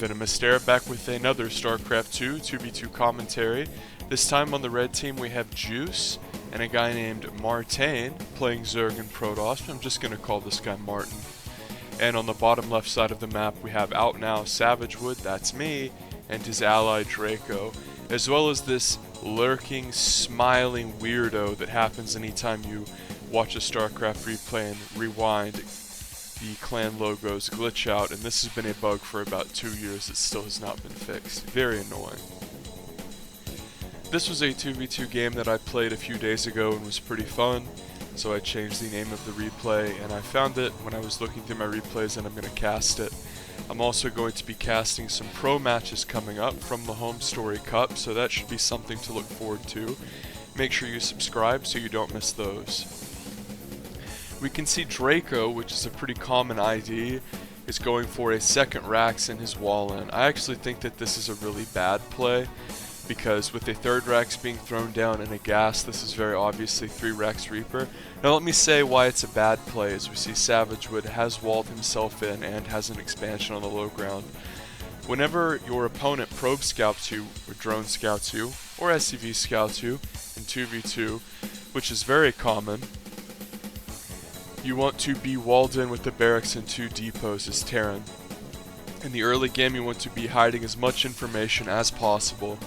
VenomousStare back with another StarCraft 2 2v2 commentary. This time on the red team we have Juice and a guy named Martain playing Zerg and Protoss. I'm just going to call this guy Martin. And on the bottom left side of the map we have Out Now Savagewood, that's me, and his ally Draco, as well as this lurking, smiling weirdo that happens anytime you watch a StarCraft replay and rewind. The clan logos glitch out, and this has been a bug for about 2 years. It still has not been fixed. Very annoying. This was a 2v2 game that I played a few days ago and was pretty fun, so I changed the name of the replay, and I found it when I was looking through my replays, and I'm going to cast it. I'm also going to be casting some pro matches coming up from the Home Story Cup, so that should be something to look forward to. Make sure you subscribe so you don't miss those. We can see Draco, which is a pretty common ID, is going for a second Rax in his wall in. I actually think that this is a really bad play, because with a third Rax being thrown down in a gas, this is very obviously 3 Rax Reaper. Now let me say why it's a bad play, as we see Savagewood has walled himself in and has an expansion on the low ground. Whenever your opponent probe scouts you, or drone scouts you, or SCV scouts you in 2v2, which is very common, you want to be walled in with the barracks and 2 depots as Terran. In the early game you want to be hiding as much information as possible.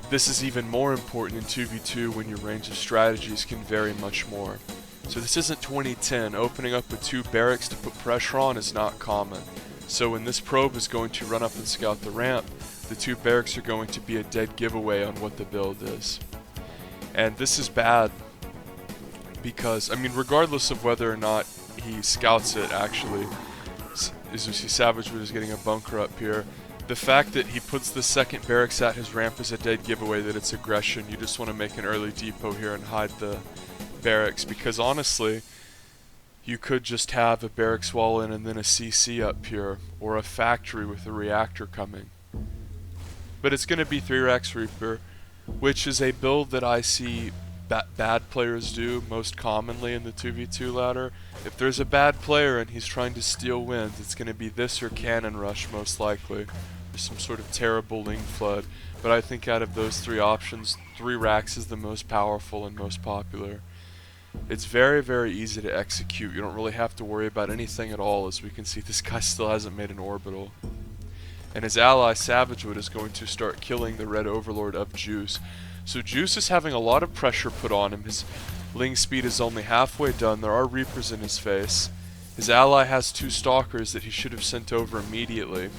This is even more important in 2v2 when your range of strategies can vary much more. So this isn't 2010, opening up with 2 barracks to put pressure on is not common. So when this probe is going to run up and scout the ramp, the 2 barracks are going to be a dead giveaway on what the build is. And this is bad, because, I mean, regardless of whether or not he scouts it, actually, as you see Savagewood is getting a bunker up here, the fact that he puts the second barracks at his ramp is a dead giveaway that it's aggression. You just want to make an early depot here and hide the barracks, because honestly, you could just have a barracks wall in and then a CC up here, or a factory with a reactor coming. But it's going to be 3 Rax Reaper, which is a build that I see bad players do most commonly in the 2v2 ladder. If there's a bad player and he's trying to steal wins, it's going to be this or Cannon Rush most likely, or some sort of terrible Ling Flood. But I think out of those 3 options, 3 Rax is the most powerful and most popular. It's very, very easy to execute. You don't really have to worry about anything at all. As we can see, this guy still hasn't made an orbital. And his ally Savagewood is going to start killing the Red Overlord of Juice. So Juice is having a lot of pressure put on him. His Ling speed is only halfway done. There are Reapers in his face. His ally has 2 Stalkers that he should have sent over immediately.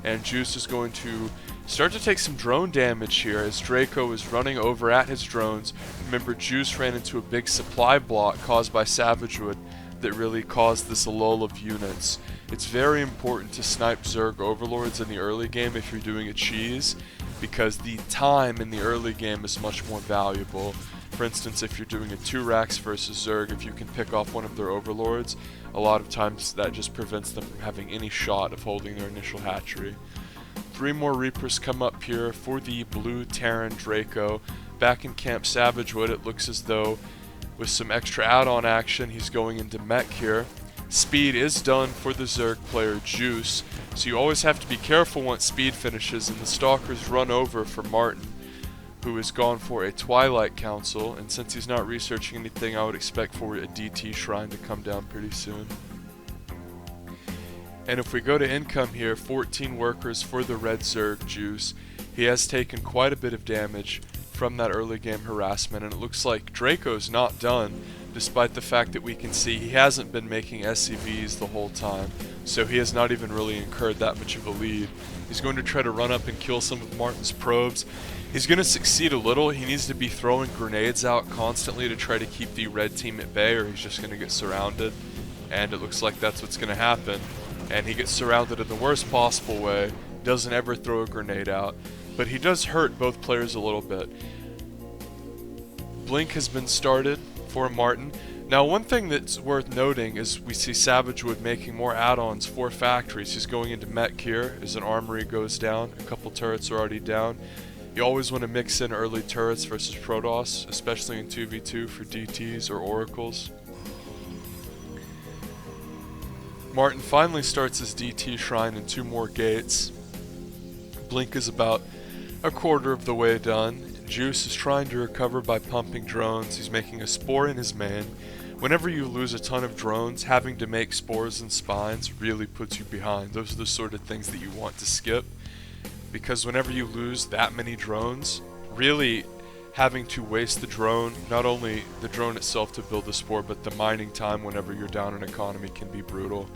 And Juice is going to start to take some drone damage here as Draco is running over at his drones. Remember, Juice ran into a big supply block caused by Savagewood that really caused this lull of units. It's very important to snipe Zerg Overlords in the early game if you're doing a cheese, because the time in the early game is much more valuable. For instance, if you're doing a 2 Rax versus Zerg, if you can pick off one of their Overlords, a lot of times that just prevents them from having any shot of holding their initial hatchery. 3 more Reapers come up here for the blue Terran Draco. Back in Camp Savagewood, it looks as though with some extra add-on action, he's going into Mech here. Speed is done for the Zerg player Juice, so you always have to be careful once speed finishes, and the Stalkers run over for Martin, who has gone for a Twilight Council, and since he's not researching anything, I would expect for a DT Shrine to come down pretty soon. And if we go to income here, 14 workers for the red Zerg Juice. He has taken quite a bit of damage from that early game harassment, and it looks like Draco's not done, despite the fact that we can see he hasn't been making SCVs the whole time, so he has not even really incurred that much of a lead. He's going to try to run up and kill some of Martin's probes. He's going to succeed a little. He needs to be throwing grenades out constantly to try to keep the red team at bay, or he's just going to get surrounded, and it looks like that's what's going to happen. And he gets surrounded in the worst possible way, doesn't ever throw a grenade out, but he does hurt both players a little bit. Blink has been started for Martin. Now, one thing that's worth noting is we see Savagewood making more add-ons for factories. He's going into Mech here as an armory goes down. A couple turrets are already down. You always want to mix in early turrets versus Protoss, especially in 2v2 for DTs or Oracles. Martin finally starts his DT shrine and 2 more gates. Blink is about a quarter of the way done. Juice is trying to recover by pumping drones. He's making a spore in his main. Whenever you lose a ton of drones, having to make spores and spines really puts you behind. Those are the sort of things that you want to skip, because whenever you lose that many drones, really having to waste the drone, not only the drone itself to build the spore, but the mining time whenever you're down in economy can be brutal.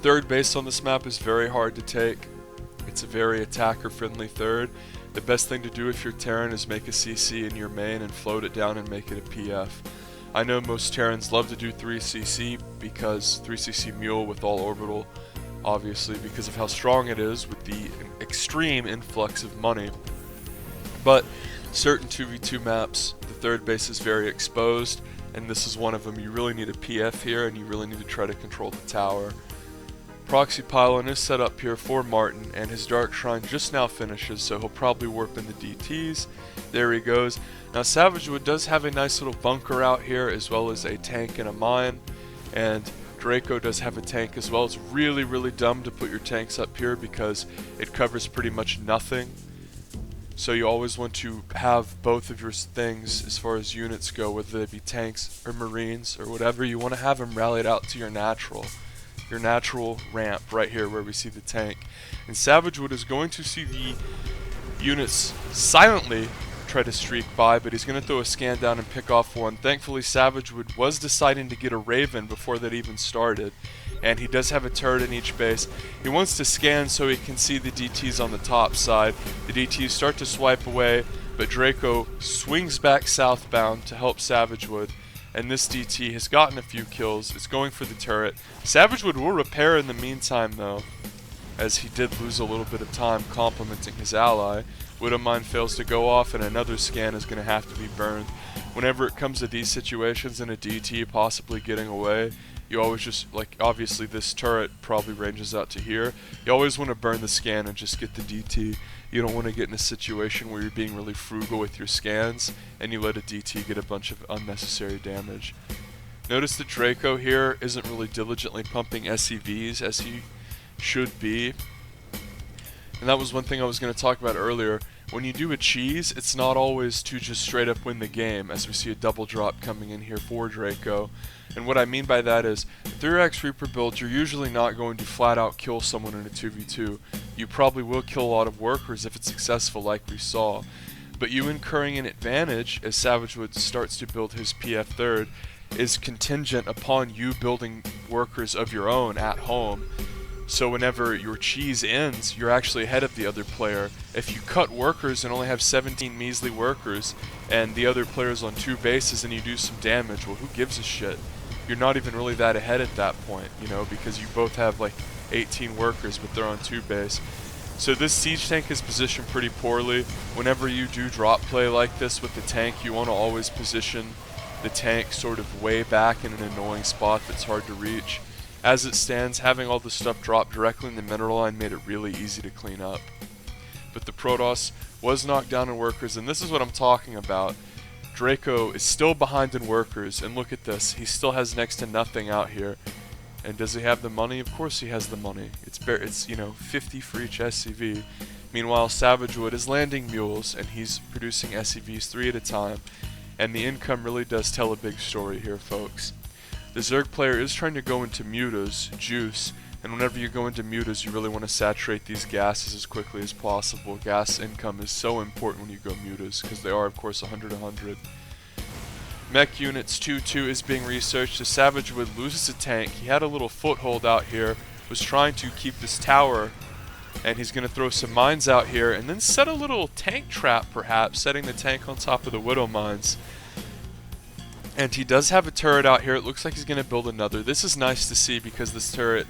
Third base on this map is very hard to take. It's a very attacker-friendly third. The best thing to do if you're Terran is make a CC in your main and float it down and make it a PF. I know most Terrans love to do 3CC because 3CC Mule with all orbital, obviously because of how strong it is with the extreme influx of money. But certain 2v2 maps, the third base is very exposed, and this is one of them. You really need a PF here, and you really need to try to control the tower. Proxy pylon is set up here for Martin, and his Dark Shrine just now finishes, so he'll probably warp in the DTs. There he goes. Now Savagewood does have a nice little bunker out here, as well as a tank and a mine, and Draco does have a tank as well. It's really, really dumb to put your tanks up here because it covers pretty much nothing. So you always want to have both of your things as far as units go, whether they be tanks or marines or whatever. You want to have them rallied out to your natural ramp right here where we see the tank. And Savagewood is going to see the units silently try to streak by, but he's going to throw a scan down and pick off one. Thankfully, Savagewood was deciding to get a Raven before that even started, and he does have a turret in each base. He wants to scan so he can see the DTs on the top side. The DTs start to swipe away, but Draco swings back southbound to help Savagewood, and this DT has gotten a few kills. It's going for the turret. Savagewood will repair in the meantime, though, as he did lose a little bit of time complimenting his ally. Widow Mine fails to go off, and another scan is going to have to be burned. Whenever it comes to these situations and a DT possibly getting away, you always just, like, obviously this turret probably ranges out to here. You always want to burn the scan and just get the DT. You don't want to get in a situation where you're being really frugal with your scans and you let a DT get a bunch of unnecessary damage. Notice that Draco here isn't really diligently pumping SCVs as he should be. And that was one thing I was going to talk about earlier. When you do a cheese, it's not always to just straight up win the game, as we see a double drop coming in here for Draco. And what I mean by that is, 3x Reaper builds, you're usually not going to flat out kill someone in a 2v2. You probably will kill a lot of workers if it's successful, like we saw. But you incurring an advantage as Savagewood starts to build his PF third is contingent upon you building workers of your own at home. So whenever your cheese ends, you're actually ahead of the other player. If you cut workers and only have 17 measly workers, and the other player's on 2 bases and you do some damage, well, who gives a shit? You're not even really that ahead at that point, you know, because you both have like 18 workers, but they're on 2 base. So this siege tank is positioned pretty poorly. Whenever you do drop play like this with the tank, you want to always position the tank sort of way back in an annoying spot that's hard to reach. As it stands, having all this stuff drop directly in the mineral line made it really easy to clean up. But the Protoss was knocked down in workers, and this is what I'm talking about. Draco is still behind in workers, and look at this. He still has next to nothing out here. And does he have the money? Of course he has the money. It's you know, 50 for each SCV. Meanwhile, Savagewood is landing mules, and he's producing SCVs 3 at a time. And the income really does tell a big story here, folks. The Zerg player is trying to go into mutas, juice, and whenever you go into mutas, you really want to saturate these gases as quickly as possible. Gas income is so important when you go mutas, because they are, of course, 100-100. Mech units 2-2 is being researched. The Savagewood loses a tank. He had a little foothold out here, was trying to keep this tower, and he's going to throw some mines out here, and then set a little tank trap, perhaps, setting the tank on top of the Widow Mines. And he does have a turret out here. It looks like he's going to build another. This is nice to see because this turret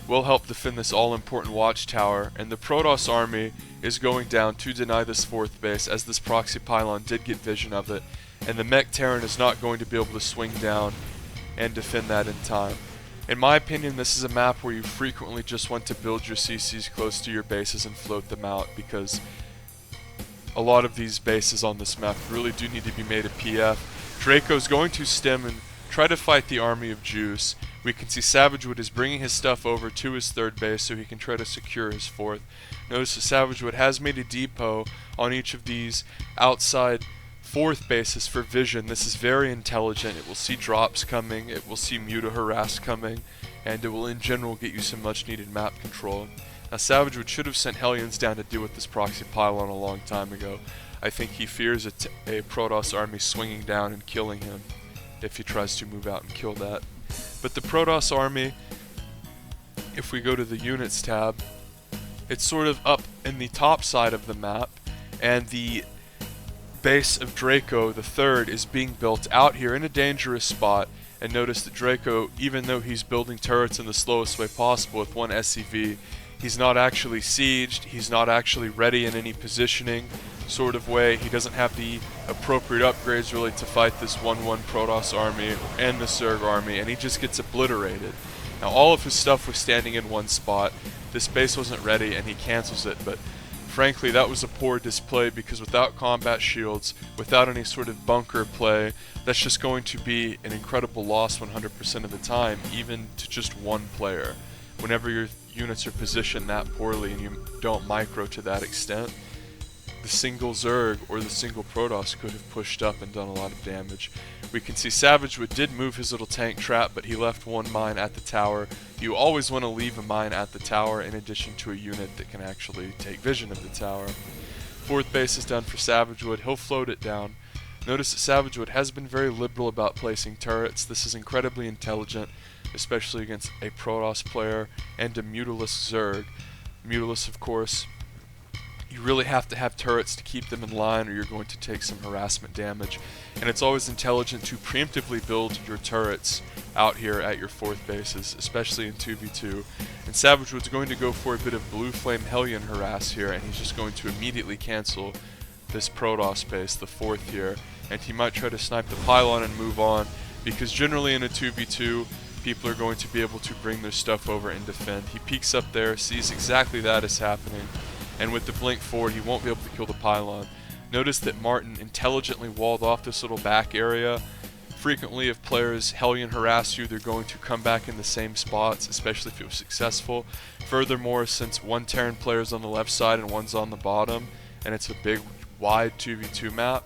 will help defend this all-important watchtower. And the Protoss army is going down to deny this 4th base, as this proxy pylon did get vision of it. And the Mech Terran is not going to be able to swing down and defend that in time. In my opinion, this is a map where you frequently just want to build your CCs close to your bases and float them out, because a lot of these bases on this map really do need to be made a PF. Draco's going to stem and try to fight the army of Juice. We can see Savagewood is bringing his stuff over to his third base so he can try to secure his fourth. Notice that Savagewood has made a depot on each of these outside fourth bases for vision. This is very intelligent. It will see drops coming, it will see Muta harass coming, and it will in general get you some much needed map control. Now Savagewood should have sent Hellions down to deal with this proxy pylon a long time ago. I think he fears a Protoss army swinging down and killing him if he tries to move out and kill that. But the Protoss army, if we go to the units tab, it's sort of up in the top side of the map, and the base of Draco the third is being built out here in a dangerous spot. And notice that Draco, even though he's building turrets in the slowest way possible with one SCV, he's not actually sieged, he's not actually ready in any positioning sort of way. He doesn't have the appropriate upgrades really to fight this 1-1 Protoss army and the Zerg army, and he just gets obliterated. Now all of his stuff was standing in one spot. This base wasn't ready and he cancels it, but frankly that was a poor display, because without combat shields, without any sort of bunker play, that's just going to be an incredible loss 100% of the time, even to just one player. Whenever your units are positioned that poorly and you don't micro to that extent, the single Zerg or the single Protoss could have pushed up and done a lot of damage. We can see Savagewood did move his little tank trap, but he left one mine at the tower. You always want to leave a mine at the tower in addition to a unit that can actually take vision of the tower. Fourth base is done for Savagewood. He'll float it down. Notice that Savagewood has been very liberal about placing turrets. This is incredibly intelligent, especially against a Protoss player and a Mutalist Zerg. Mutalist, of course, you really have to have turrets to keep them in line, or you're going to take some harassment damage. And it's always intelligent to preemptively build your turrets out here at your fourth bases, especially in 2v2. And Savagewood's going to go for a bit of Blue Flame Hellion harass here, and he's just going to immediately cancel this Protoss base, the fourth here. And he might try to snipe the pylon and move on, because generally in a 2v2, people are going to be able to bring their stuff over and defend. He peeks up there, sees exactly that is happening, and with the blink forward, he won't be able to kill the pylon. Notice that Martin intelligently walled off this little back area. Frequently, if players Hellion harass you, they're going to come back in the same spots, especially if it was successful. Furthermore, since one Terran player is on the left side and one's on the bottom, and it's a big, wide 2v2 map,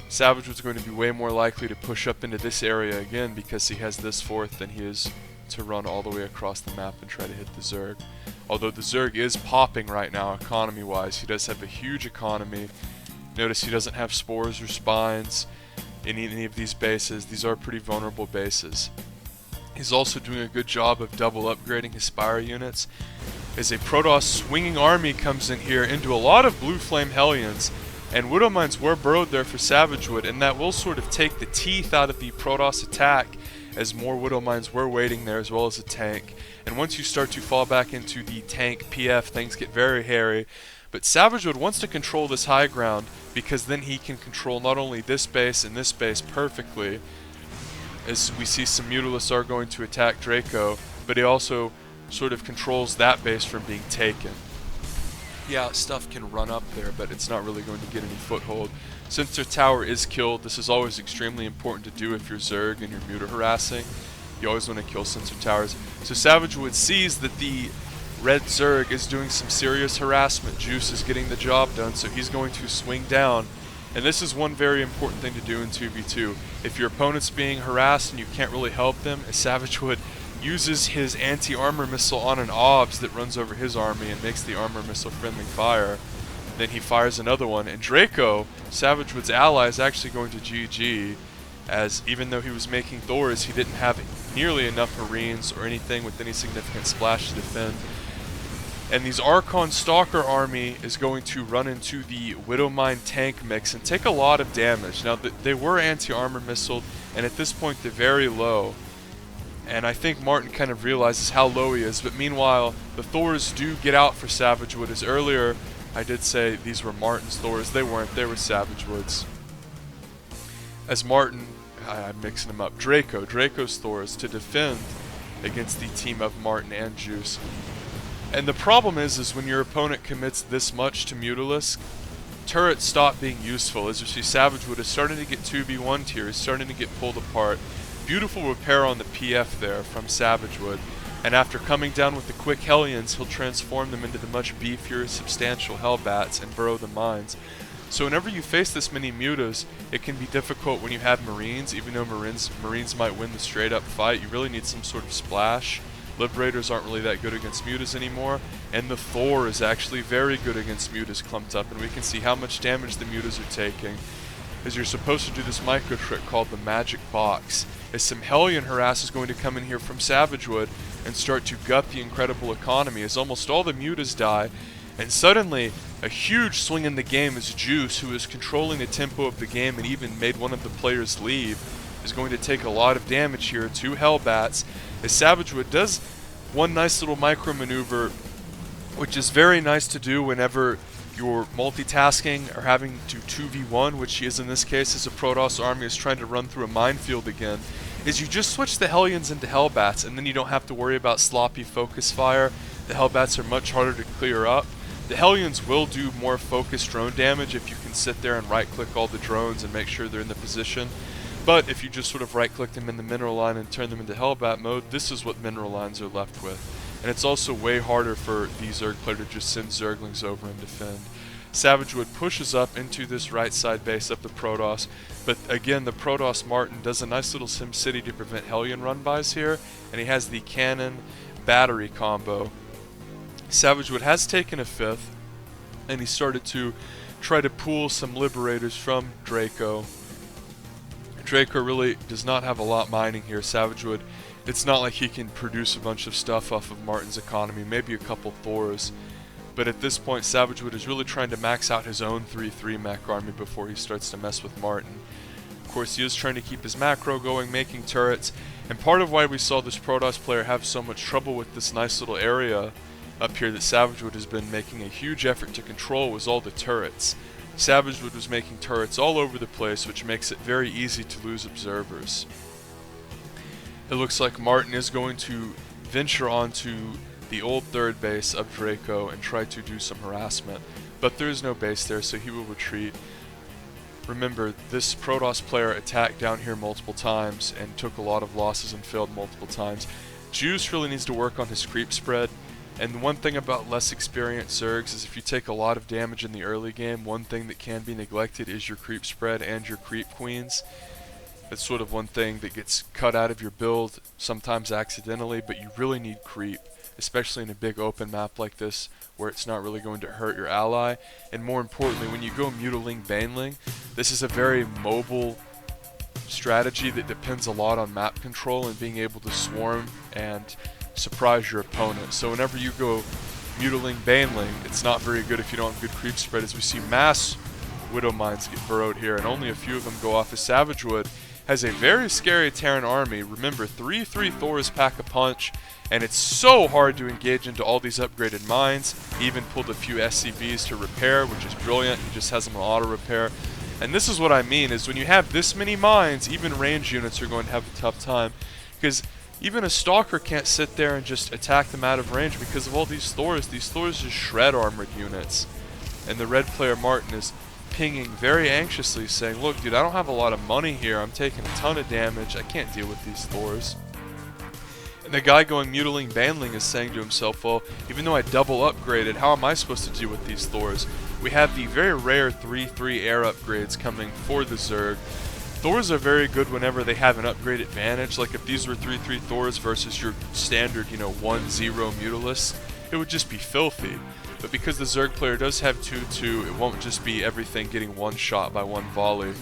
Savagewood's going to be way more likely to push up into this area again, because he has this fourth than he is to run all the way across the map and try to hit the Zerg. Although the Zerg is popping right now economy-wise, he does have a huge economy. Notice he doesn't have spores or spines in any of these bases. These are pretty vulnerable bases. He's also doing a good job of double upgrading his Spire units. As a Protoss swinging army comes in here into a lot of Blue Flame Hellions, and Widow Mines were burrowed there for Savagewood, and that will sort of take the teeth out of the Protoss attack, as more Widow Mines were waiting there, as well as a tank. And once you start to fall back into the tank PF, things get very hairy. But Savagewood wants to control this high ground, because then he can control not only this base and this base perfectly, as we see some Mutalists are going to attack Draco, but he also sort of controls that base from being taken. Yeah, stuff can run up there, but it's not really going to get any foothold. Since their tower is killed, this is always extremely important to do if you're Zerg and you're Muta harassing. You always want to kill sensor towers. So Savagewood sees that the red Zerg is doing some serious harassment. Juice is getting the job done, so he's going to swing down. And this is one very important thing to do in 2v2. If your opponent's being harassed and you can't really help them, as Savagewood uses his anti-armor missile on an OBS that runs over his army and makes the armor missile friendly fire, then he fires another one, and Draco, Savagewood's ally, is actually going to GG, as even though he was making Thors, he didn't have nearly enough Marines or anything with any significant splash to defend. And these Archon Stalker army is going to run into the Widowmine tank mix and take a lot of damage. Now, they were anti-armor missiled, and at this point they're very low. And I think Martin kind of realizes how low he is, but meanwhile, the Thors do get out for Savagewood, as earlier I did say these were Martin's Thors. They weren't, they were Savagewood's. As Martin, I'm mixing them up, Draco's Thors to defend against the team of Martin and Juice. And the problem is when your opponent commits this much to Mutalisk, turrets stop being useful. As you see, Savage Wood is starting to get 2v1'd here. He's starting to get pulled apart. Beautiful repair on the PF there from Savage Wood. And after coming down with the quick Hellions, he'll transform them into the much beefier, substantial Hellbats and burrow the mines. So whenever you face this many Mutas, it can be difficult when you have Marines. Even though Marines might win the straight up fight, you really need some sort of splash. Liberators aren't really that good against Mutas anymore, and the Thor is actually very good against Mutas clumped up, and we can see how much damage the Mutas are taking. As you're supposed to do this micro trick called the Magic Box. As some Hellion harass is going to come in here from Savage Wood and start to gut the incredible economy as almost all the Mutas die, and suddenly a huge swing in the game is Juice, who is controlling the tempo of the game and even made one of the players leave, is going to take a lot of damage here. 2 Hellbats, as Savage Wood does one nice little micro maneuver, which is very nice to do whenever you're multitasking or having to 2v1, which he is in this case as a Protoss army is trying to run through a minefield again, is you just switch the Hellions into Hellbats, and then you don't have to worry about sloppy focus fire. The Hellbats are much harder to clear up. The Hellions will do more focused drone damage if you can sit there and right-click all the drones and make sure they're in the position. But if you just sort of right-click them in the mineral line and turn them into Hellbat mode, this is what mineral lines are left with. And it's also way harder for the Zerg player to just send Zerglings over and defend. Savage Wood pushes up into this right side base of the Protoss, but again the Protoss Martin does a nice little SimCity to prevent Hellion run-bys here, and he has the cannon battery combo. Savage Wood has taken a 5th, and he started to try to pull some Liberators from Draco. Draco really does not have a lot mining here. Savage Wood, it's not like he can produce a bunch of stuff off of Martin's economy, maybe a couple Thors. But at this point, Savage Wood is really trying to max out his own 3-3 mech army before he starts to mess with Martin. Of course, he is trying to keep his macro going, making turrets, and part of why we saw this Protoss player have so much trouble with this nice little area up here that Savage Wood has been making a huge effort to control was all the turrets. Savage Wood was making turrets all over the place, which makes it very easy to lose observers. It looks like Martin is going to venture onto the old 3rd base of Draco and try to do some harassment, but there is no base there, so he will retreat. Remember, this Protoss player attacked down here multiple times and took a lot of losses and failed multiple times. Juice really needs to work on his creep spread, and the one thing about less experienced Zergs is if you take a lot of damage in the early game, one thing that can be neglected is your creep spread and your creep queens. It's sort of one thing that gets cut out of your build, sometimes accidentally, but you really need creep, especially in a big open map like this where it's not really going to hurt your ally. And more importantly, when you go Mutaling Baneling, this is a very mobile strategy that depends a lot on map control and being able to swarm and surprise your opponent. So whenever you go Mutaling Baneling, it's not very good if you don't have good creep spread, as we see mass Widow Mines get burrowed here, and only a few of them go off. As Savage Wood has a very scary Terran army. Remember, 3-3 Thors pack a punch, and it's so hard to engage into all these upgraded mines. He even pulled a few SCVs to repair, which is brilliant. He just has them on auto repair. And this is what I mean, is when you have this many mines, even range units are going to have a tough time, because even a Stalker can't sit there and just attack them out of range because of all these Thors. These Thors just shred armored units. And the red player Martin is pinging very anxiously, saying, look dude, I don't have a lot of money here, I'm taking a ton of damage, I can't deal with these Thors. And the guy going Mutaling Baneling is saying to himself, well, even though I double upgraded, how am I supposed to deal with these Thors? We have the very rare 3-3 air upgrades coming for the Zerg. Thors are very good whenever they have an upgrade advantage, like if these were 3-3 Thors versus your standard, 1-0 Mutalisk, it would just be filthy. But because the Zerg player does have 2-2, it won't just be everything getting one shot by one volley.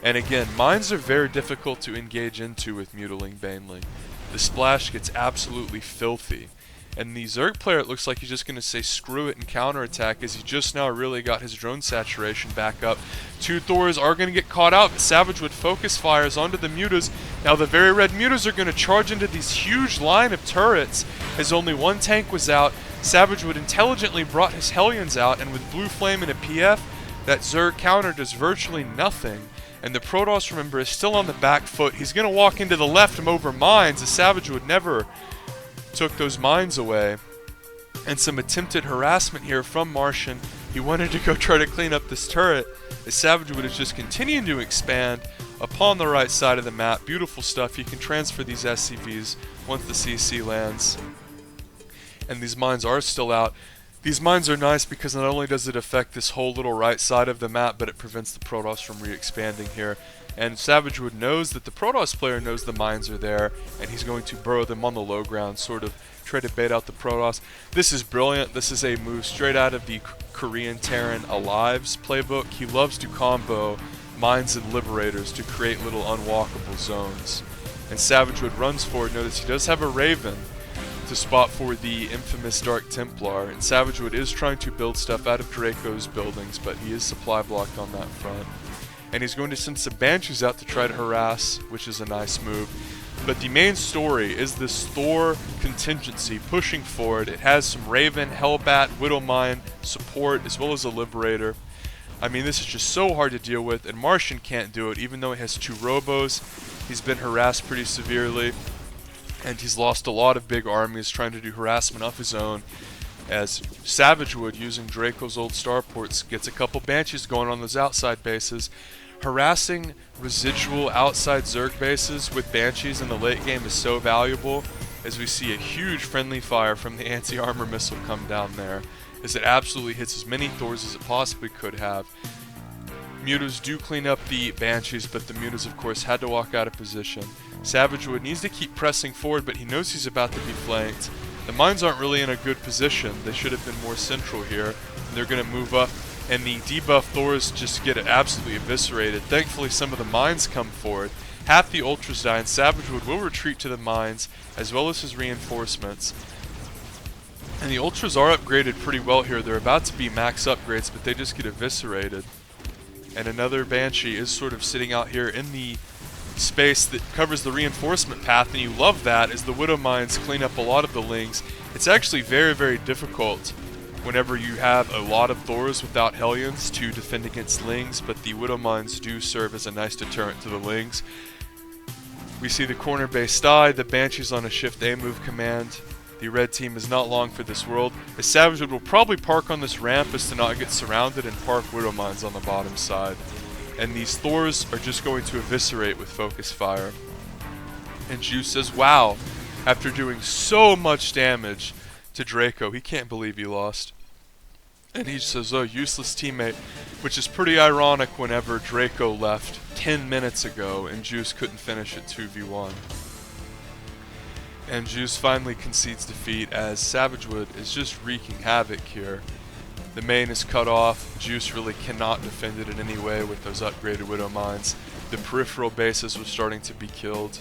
And again, mines are very difficult to engage into with Mutaling Baneling. The splash gets absolutely filthy. And the Zerg player, it looks like he's just going to say screw it and counterattack, as he just now really got his drone saturation back up. 2 Thors are going to get caught out, but Savage Wood focus fires onto the Mutas. Now the very red Mutas are going to charge into these huge line of turrets, as only one tank was out. Savage Wood intelligently brought his Hellions out, and with Blue Flame and a PF, that Zerg counter does virtually nothing. And the Protoss, remember, is still on the back foot. He's going to walk into the left and over mines, as Savage Wood never took those mines away. And some attempted harassment here from Martian He wanted to go try to clean up this turret, as Savage Wood is just continuing to expand upon the right side of the map. Beautiful stuff. You can transfer these SCVs once the CC lands. And these mines are still out. These mines are nice because not only does it affect this whole little right side of the map, but it prevents the Protoss from re-expanding here. And Savage Wood knows that the Protoss player knows the mines are there, and he's going to burrow them on the low ground, sort of try to bait out the Protoss. This is brilliant. This is a move straight out of the Korean Terran Alive's playbook. He loves to combo mines and liberators to create little unwalkable zones. And Savage Wood runs forward. Notice he does have a Raven to spot for the infamous Dark Templar, and Savage Wood is trying to build stuff out of Draco's buildings, but he is supply blocked on that front. And he's going to send some Banshees out to try to harass, which is a nice move. But the main story is this Thor contingency pushing forward. It has some Raven, Hellbat, Widowmine support, as well as a Liberator. I mean, this is just so hard to deal with, and Martian can't do it, even though he has 2 Robos. He's been harassed pretty severely, and he's lost a lot of big armies trying to do harassment of his own, as Savage Wood, using Draco's old starports, gets a couple Banshees going on those outside bases. Harassing residual outside Zerg bases with Banshees in the late game is so valuable, as we see a huge friendly fire from the anti-armor missile come down there, as it absolutely hits as many Thors as it possibly could have. Mutas do clean up the Banshees, but the Mutas of course had to walk out of position. Savage Wood needs to keep pressing forward, but he knows he's about to be flanked. The mines aren't really in a good position. They should have been more central here. They're going to move up, and the debuff Thors just get absolutely eviscerated. Thankfully, some of the mines come forward. Half the Ultras die, and Savage Wood will retreat to the mines, as well as his reinforcements. And the Ultras are upgraded pretty well here. They're about to be max upgrades, but they just get eviscerated. And another Banshee is sort of sitting out here in the space that covers the reinforcement path, and you love that as the Widow Mines clean up a lot of the Lings. It's actually very, very difficult whenever you have a lot of Thors without Hellions to defend against Lings, but the Widow Mines do serve as a nice deterrent to the Lings. We see the corner base die, the Banshee's on a Shift A move command. The red team is not long for this world, as Savage Wood will probably park on this ramp as to not get surrounded and park Widow Mines on the bottom side. And these Thors are just going to eviscerate with focus fire. And Juice says, wow, after doing so much damage to Draco, he can't believe he lost. And he says, oh, useless teammate, which is pretty ironic whenever Draco left 10 minutes ago and Juice couldn't finish at 2v1. And Juice finally concedes defeat as Savage Wood is just wreaking havoc here. The main is cut off. Juice really cannot defend it in any way with those upgraded Widow Mines. The peripheral bases were starting to be killed.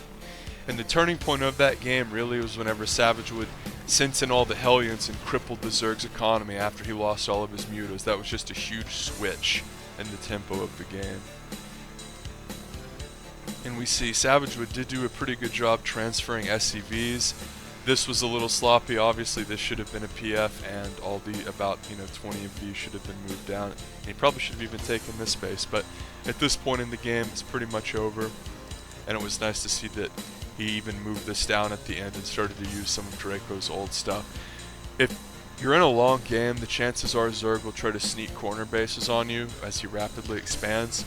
And the turning point of that game really was whenever Savage Wood sent in all the Hellions and crippled the Zerg's economy after he lost all of his Mutas. That was just a huge switch in the tempo of the game. And we see Savage Wood did do a pretty good job transferring SCVs. This was a little sloppy. Obviously this should have been a PF, and all the about 20 of these should have been moved down. And he probably should have even taken this space, but at this point in the game it's pretty much over. And it was nice to see that he even moved this down at the end and started to use some of Draco's old stuff. If you're in a long game, the chances are Zerg will try to sneak corner bases on you as he rapidly expands.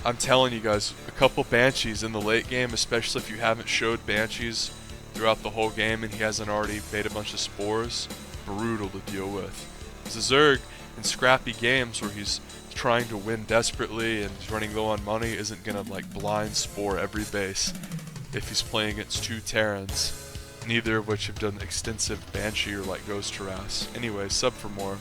I'm telling you guys, a couple Banshees in the late game, especially if you haven't showed Banshees throughout the whole game and he hasn't already made a bunch of spores, brutal to deal with. As a Zerg in scrappy games where he's trying to win desperately and he's running low on money isn't gonna like blind spore every base if he's playing against 2 Terrans, neither of which have done extensive Banshee or like Ghost Harass. Anyway, sub for more.